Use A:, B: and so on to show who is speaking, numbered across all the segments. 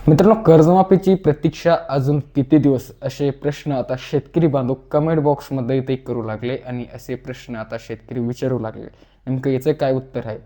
A: मित्रांनो, कर्जमाफीची प्रतीक्षा अजून किती दिवस असे प्रश्न आता शेतकरी बांधव कमेंट बॉक्समध्ये ते करू लागले आणि असे प्रश्न आता शेतकरी विचारू लागले. नेमकं याचं काय उत्तर आहे?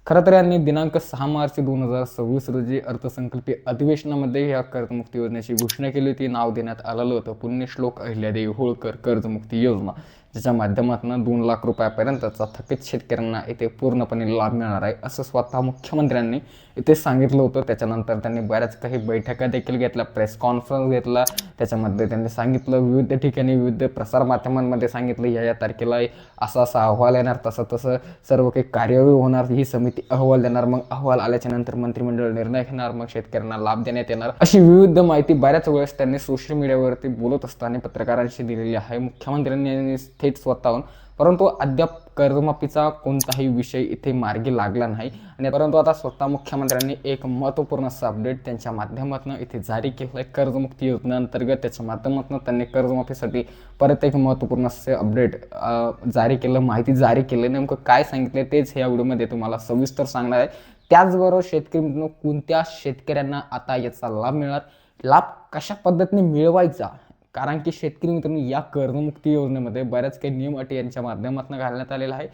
A: खरं तर यांनी दिनांक 6 मार्च 2026 रोजी अर्थसंकल्पीय अधिवेशनामध्ये या कर्जमुक्ती योजनेची घोषणा केली होती. नाव देण्यात आलेलं होतं पुण्यश्लोक अहिल्यादेवी होळकर कर्जमुक्ती योजना, ज्याच्या माध्यमातून 2 लाख रुपयापर्यंतचा थकीत शेतकऱ्यांना इथे पूर्णपणे लाभ मिळणार आहे, असं स्वतः मुख्यमंत्र्यांनी इथे सांगितलं होतं. त्याच्यानंतर त्यांनी बऱ्याच काही बैठका देखील घेतल्या, प्रेस कॉन्फरन्स घेतला. त्याच्यामध्ये त्यांनी सांगितलं, विविध ठिकाणी विविध प्रसारमाध्यमांमध्ये सांगितलं या तारखेला असा असा अहवाल येणार, तसं तसं सर्व काही कार्यवाही होणार, ही समिती अहवाल देणार, मग अहवाल आल्याच्या नंतर मंत्रिमंडळ निर्णय घेणार, मग शेतकऱ्यांना लाभ देण्यात येणार, अशी विविध माहिती बऱ्याच वेळेस त्यांनी सोशल मीडियावरती बोलत असताना पत्रकारांशी दिलेली आहे मुख्यमंत्र्यांनी थेट स्वतःहून. परंतु अद्याप कर्जमाफीचा कोणताही विषय इथे मार्गी लागला नाही. आणि परंतु आता स्वतः मुख्यमंत्र्यांनी एक महत्त्वपूर्ण असं अपडेट त्यांच्या माध्यमातून इथे जारी केलं आहे. कर्जमुक्ती योजनेअंतर्गत त्याच्या माध्यमातून त्यांनी कर्जमाफीसाठी परत एक महत्त्वपूर्ण असे अपडेट जारी केलं, माहिती जारी केली. नेमकं काय सांगितलं तेच ह्या व्हिडिओमध्ये तुम्हाला सविस्तर सांगणार आहे. त्याचबरोबर शेतकरी मित्रांनो, कोणत्या शेतकऱ्यांना आता याचा लाभ मिळणार, लाभ कशा पद्धतीने मिळवायचा, कारण की शेतकरी मित्रांनो या कर्जमुक्ती योजनेमध्ये बऱ्याच काही नियम अटी यांच्या माध्यमातून घालण्यात आलेला आहे.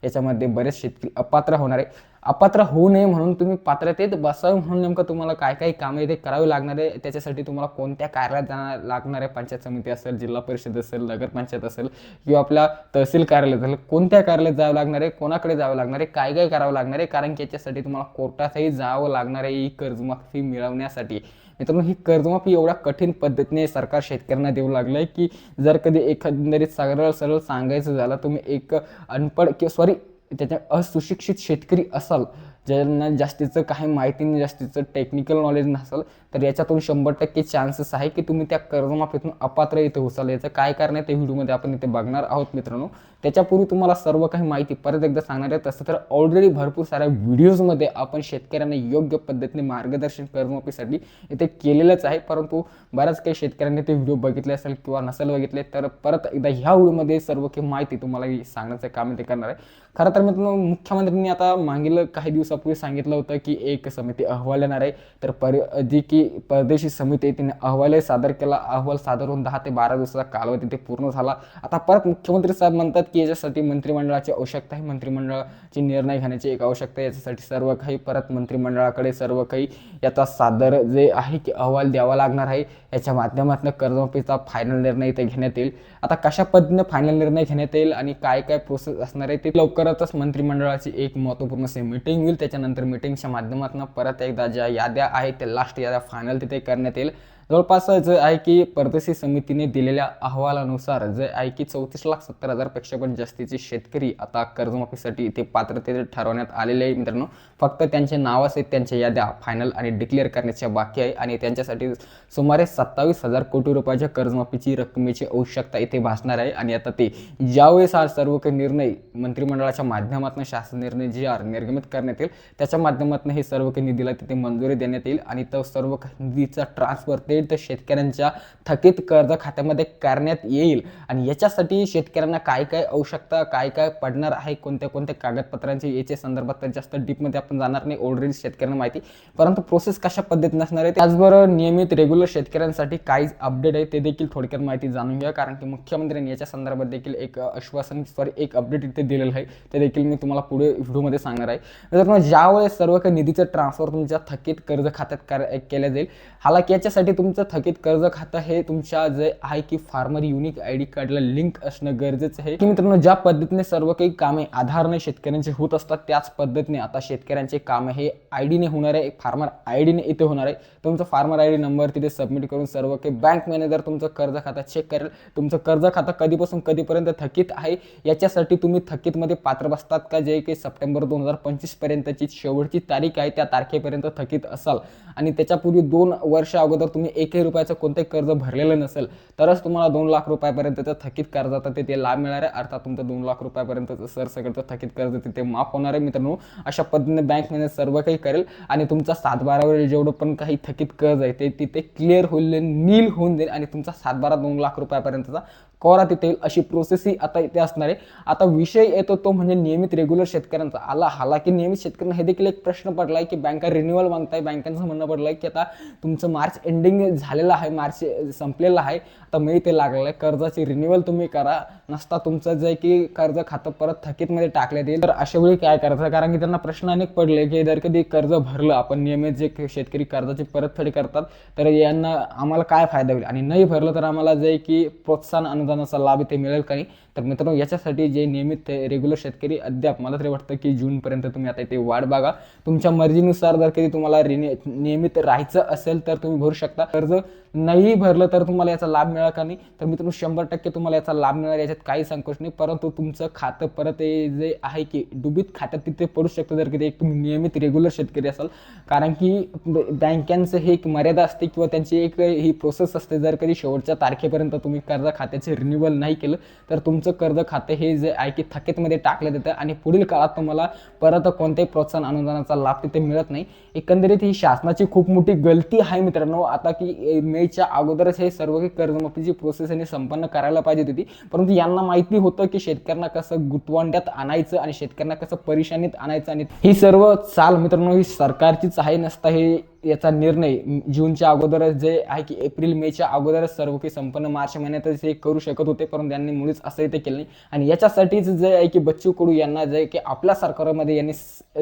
A: याच्यामध्ये बरेच शेतकरी अपात्र होणार आहे. अपात्र होऊ नये म्हणून तुम्ही पात्रतेत बसावे म्हणून नेमकं तुम्हाला काय काय कामे इथे करावी लागणार आहे, त्याच्यासाठी तुम्हाला कोणत्या कार्यालयात जाणार लागणार आहे, पंचायत समिती असेल, जिल्हा परिषद असेल, नगरपंचायत असेल किंवा आपल्या तहसील कार्यालय असेल, कोणत्या कार्यालयात जावं लागणार आहे, कोणाकडे जावं लागणार आहे, काय काय करावं लागणार आहे, कारण की याच्यासाठी तुम्हाला कोर्टातही जावं लागणार आहे ही कर्जमाफी मिळवण्यासाठी. मित्रांनो, ही कर्जमाफी एवढ्या कठीण पद्धतीने सरकार शेतकऱ्यांना देऊ लागलं आहे की जर कधी एकंदरीत सरळ सरळ सांगायचं झालं, तुम्ही एक अनपढ किंवा सॉरी त्याच्या अസുशिक्षित शेतकरी असाल, ज्यांना जास्तीचं काही माहिती नाही, जास्तीचं टेक्निकल नॉलेज नसेल, तर याच्यातून 100% चान्सेस आहे की तुम्ही त्या कर्जमाफीतून अपात्र इथे होसाल. याचं काय कारण आहे ते व्हिडिओमध्ये आपण इथे बघणार आहोत मित्रांनो. त्याच्यापूर्वी तुम्हाला सर्व काही माहिती परत एकदा सांगणार आहे. तसं तर ऑलरेडी भरपूर साऱ्या व्हिडिओजमध्ये आपण शेतकऱ्यांना योग्य पद्धतीने मार्गदर्शन कर्जमाफीसाठी इथे केलेलंच आहे, परंतु बऱ्याच काही शेतकऱ्यांनी ते व्हिडिओ बघितले असेल किंवा नसेल बघितले, तर परत एकदा ह्या व्हिडिओमध्ये सर्व काही माहिती तुम्हाला सांगण्याचं काम इथे करणार आहे. खरं तर मित्रांनो, मुख्यमंत्र्यांनी आता मागील काही दिवसापूर्वी सांगितलं होतं की एक समिती अहवाल येणार आहे, तर जी की परदेशी समिती तिने अहवालही सादर केला. अहवाल सादर होऊन 10 ते 12 दिवसाचा कालावधी ते पूर्ण झाला. आता परत मुख्यमंत्री साहेब म्हणतात की याच्यासाठी मंत्रिमंडळाची आवश्यकता आहे, मंत्रिमंडळाची निर्णय घेण्याची एक आवश्यकता आहे. याच्यासाठी सर्व काही परत मंत्रिमंडळाकडे सर्व काही याचा सादर जे आहे की अहवाल द्यावा लागणार आहे. याच्या माध्यमातून कर्जमाफीचा फायनल निर्णय इथे घेण्यात येईल. आता कशा पद्धतीने फायनल निर्णय घेण्यात येईल आणि काय काय प्रोसेस असणार आहे ते लवकरच मंत्रिमंडळाची एक महत्त्वपूर्ण अशी मीटिंग होईल. त्याच्यानंतर मीटिंगच्या माध्यमातून परत एकदा ज्या याद्या आहेत त्या लास्ट याद्या फायनल तिथे करण्यात येईल. जवळपास जे आहे की परदेशी समितीने दिलेल्या अहवालानुसार जे आहे की 34,70,000 पेक्षा पण जास्तीचे शेतकरी आता कर्जमाफीसाठी इथे पात्रतेत ठरवण्यात आलेले आहे मित्रांनो. फक्त त्यांचे नावच आहेत, त्यांच्या याद्या फायनल आणि डिक्लेअर करण्याच्या बाकी आहे आणि त्यांच्यासाठी सुमारे 27,000 कोटी रुपयाच्या कर्जमाफीची रकमेची आवश्यकता इथे भासणार आहे. आणि आता ते ज्यावेळेस हा सर्व काही निर्णय मंत्रिमंडळाच्या माध्यमातून शासन निर्णय जे निर्गमित करण्यात येईल, त्याच्या माध्यमातून हे सर्व काही निधीला तिथे मंजुरी देण्यात येईल आणि तो सर्व निधीचा ट्रान्सफर तर शेतकऱ्यांच्या थकीत कर्ज खात्यामध्ये करण्यात येईल. आणि याच्यासाठी शेतकऱ्यांना काय काय आवश्यकता काय काय पडणार आहे, कोणत्या कोणत्या कागदपत्रांची, याच्या संदर्भात जास्त डीपमध्ये आपण जाणार नाही, ऑलरेडी शेतकऱ्यांना माहिती, परंतु प्रोसेस कशा पद्धतीने असणार आहे, त्याचबरोबर नियमित रेग्युलर शेतकऱ्यांसाठी काय अपडेट आहे ते देखील थोडक्यात माहिती जाणून घ्या. कारण की मुख्यमंत्र्यांनी याच्या संदर्भात देखील एक आश्वासन एक अपडेट इथे दिलेलं आहे, ते देखील मी तुम्हाला पुढे व्हिडिओमध्ये सांगणार आहे. मित्रांनो, ज्यावेळेस सर्व काही निधीचं ट्रान्सफर तुमच्या थकीत कर्ज खात्यात केलं जाईल, हालाकी याच्यासाठी तुमचं थकीत कर्ज खातं हे तुमच्या जे आहे की फार्मर युनिक ID कार्डला लिंक असणं गरजेचं आहे. की मित्रांनो, ज्या पद्धतीने सर्व काही कामे आधारने शेतकऱ्यांचे होत असतात, त्याच पद्धतीने आता शेतकऱ्यांचे काम हे ID ने होणार आहे, फार्मर ID ने इथे होणार आहे. तुमचं फार्मर ID नंबर तिथे सबमिट करून सर्व काही बँक मॅनेजर तुमचं कर्ज खातं चेक करेल. तुमचं कर्ज खातं कधीपासून कधीपर्यंत थकीत आहे, याच्यासाठी तुम्ही थकीतमध्ये पात्र बसतात का, जे की सप्टेंबर 2025 पर्यंतची शेवटची तारीख आहे, त्या तारखेपर्यंत थकीत असाल आणि त्याच्यापूर्वी 2 वर्ष अगोदर तुम्ही 1 रुपयाचं कोणते कर्ज भरलेलं नसेल, तरच तुम्हाला 2 लाख रुपयापर्यंतचं थकीत कर्जाचा तिथे लाभ मिळणार आहे. अर्थात तुमचं 2 लाख रुपयापर्यंतचं सरसकटचं थकीत कर्ज तिथे माफ होणार आहे. मित्रांनो, अशा पद्धतीने बँक मॅनेजर सर्व काही करेल आणि तुमचा 7/12 जेवढं पण काही थकीत कर्ज आहे ते तिथे क्लिअर होईल, नील होऊन जाईल आणि तुमचा 7/12 2 लाख रुपयापर्यंतचा करा तिथे येईल अशी प्रोसेस ही आता इथे असणार आहे. आता विषय येतो तो म्हणजे नियमित रेग्युलर शेतकऱ्यांचा. हालाकी नियमित शेतकऱ्यांना हे देखील एक प्रश्न पडलाय की बँका रिन्युअल मागताय. बँकांचं म्हणणं पडलंय की आता तुमचं मार्च एंडिंग झालेलं आहे, मार्च संपलेलं आहे, आता मे ते लागलेलं आहे, कर्जाची रिन्युअल तुम्ही करा, नसता तुमचं जे की कर्ज खातं परत थकीतमध्ये टाकण्यात येईल. तर अशा वेळी काय करायचं, कारण की त्यांना प्रश्न अनेक पडले की जर कधी कर्ज भरलं आपण, नियमित जे शेतकरी कर्जाची परतफेड करतात तर यांना आम्हाला काय फायदा होईल, आणि नाही भरलं तर आम्हाला जे की प्रोत्साहन अनुदानाचा लाभ इथे मिळेल का नाही. तर मित्रांनो याच्यासाठी जे नियमित रेग्युलर शेतकरी अद्याप मला तरी वाटतं की जूनपर्यंत तुम्ही आता इथे वाट बघा. तुमच्या मर्जीनुसार जर कधी तुम्हाला नियमित राहायचं असेल तर तुम्ही भरू शकता. कर्ज नाही भरलं तर तुम्हाला याचा लाभ मिळाला का नाही, तर मित्रांनो 100% तुम्हाला याचा लाभ मिळणार, याच्यात काही संकोच नाही. परंतु तुमचं खातं परत जे आहे की डुबीत खात्यात तिथे पडू शकतं जर कधी एक तुम्ही नियमित रेग्युलर शेतकरी असाल. कारण की बँकांचं हे एक मर्यादा असते किंवा त्यांची एक ही प्रोसेस असते, जर कधी शेवटच्या तारखेपर्यंत तुम्ही कर्ज खात्याचे रिन्युअल नाही केलं तर तुमचं कर्ज खाते हे जे आहे की थकीतमध्ये टाकलं जातं आणि पुढील काळात तुम्हाला परत कोणत्याही प्रोत्साहन अनुदानाचा लाभ तिथे मिळत नाही. एकंदरीत ही शासनाची खूप मोठी गलती आहे मित्रांनो. आता की मेच्या अगोदरच हे सर्व काही कर्जमाफीची प्रोसेस यांनी संपन्न करायला पाहिजे होती, परंतु यांना माहिती होतं की शेतकऱ्यांना कसं गुटवांड्यात आणायचं आणि शेतकऱ्यांना कसं परेशानीत आणायचं, आणि ही सर्व चाल मित्रांनो ही सरकारचीच आहे. नसता हे याचा निर्णय जूनच्या अगोदरच जे आहे की एप्रिल मेच्या अगोदरच सर्व काही संपन्न मार्च महिन्यातच हे करू शकत होते, परंतु त्यांनी मुळीच असंही ते केलं नाही. आणि याच्यासाठीच जे आहे की बच्चू कडू यांना जे की आपल्या सरकारमध्ये यांनी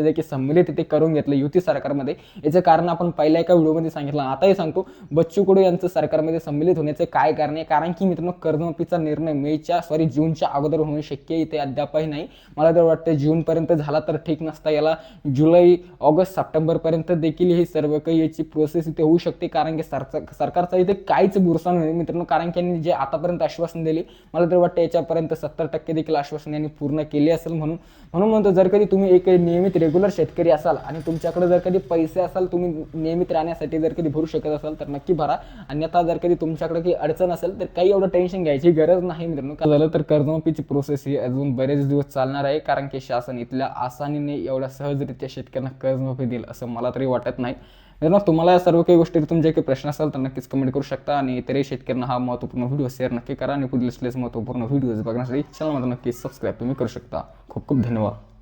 A: जे की सम्मिलित ते करून घेतलं युती सरकारमध्ये. याचं कारण आपण पहिल्या एका व्हिडिओमध्ये सांगितलं, आताही सांगतो. बच्चू कडू यांचं सरकारमध्ये सम्मिलित होण्याचं काय कारण आहे, कारण की मित्रांनो कर्जमाफीचा निर्णय जूनच्या अगोदर होणं शक्य इथे अद्यापही नाही. मला तर वाटतं जूनपर्यंत झाला तर ठीक नसता, याला जुलै ऑगस्ट सप्टेंबरपर्यंत देखील ही सर्व काही याची प्रोसेस इथे होऊ शकते. कारण की सरकारचा इथे काहीच भरोसा नाही मित्रांनो, कारण की यांनी जे आतापर्यंत आश्वासन दिले मला तर वाटतं याच्यापर्यंत 70% देखील आश्वासन यांनी पूर्ण केले असेल. म्हणून म्हणतो जर कधी तुम्ही एक नियमित रेग्युलर शेतकरी असाल आणि तुमच्याकडे जर कधी पैसे असाल, तुम्ही नियमित राहण्यासाठी जर कधी भरू शकत असाल तर नक्की भरा. अन्यथा जर कधी तुमच्याकडे काही अडचण असेल तर काही एवढं टेन्शन घ्यायची गरज नाही मित्रांनो. काय झालं तर कर्जमाफीची प्रोसेस ही अजून बरेच दिवस चालणार आहे, कारण की शासन इथल्या आसानीने एवढ्या सहजरित्या शेतकऱ्यांना कर्जमाफी देईल असं मला तरी वाटत नाही. मित्रांनो तुम्हाला या सर्व काही गोष्टी तुमचे काही प्रश्न असाल तर नक्कीच कमेंट करू शकता, आणि इतरही शेतकऱ्यांना हा महत्त्वपूर्ण व्हिडिओ शेअर नक्की करा, आणि पुढील महत्त्वपूर्ण व्हिडिओज बघण्यासाठी चॅनलमध्ये नक्की सबस्क्राईब तुम्ही करू शकता. खूप खूप धन्यवाद.